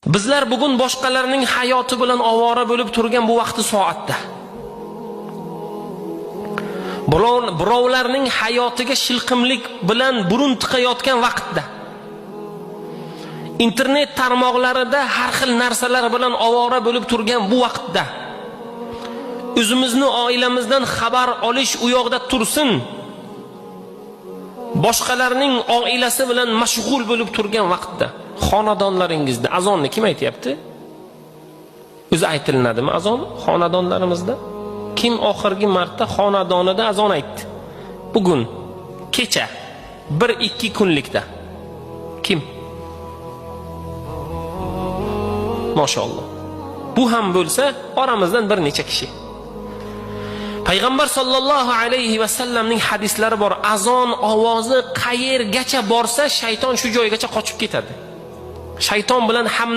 Bizlar bugun boshqalarning hayoti bilan ovora bo'lib turgan bu vaqti soatda, birovlarning hayotiga shilqimlik bilan burun tiqayotgan vaqtda, internet tarmoqlarida har xil narsalar bilan ovora bo'lib turgan bu vaqtda, o'zimizni oilamizdan xabar olish u yoqda tursin, boshqalarning oilasi bilan mashg'ul bo'lib turgan vaqtda, xonadonlaringizda azonni kim aytyapti? O'zi aytilinadimi azon xonadonlarimizda? Kim oxirgi marta xonadonida azon aytdi? Bugun, kecha, 1-2 kunlikda. Kim? Mashalloh. Bu ham bo'lsa, oramizdan bir necha kishi. Payg'ambar sollallohu alayhi va sallamning hadislari bor. Azon ovozi qayergacha borsa, shayton shu joygacha qochib ketadi. Shayton bilan ham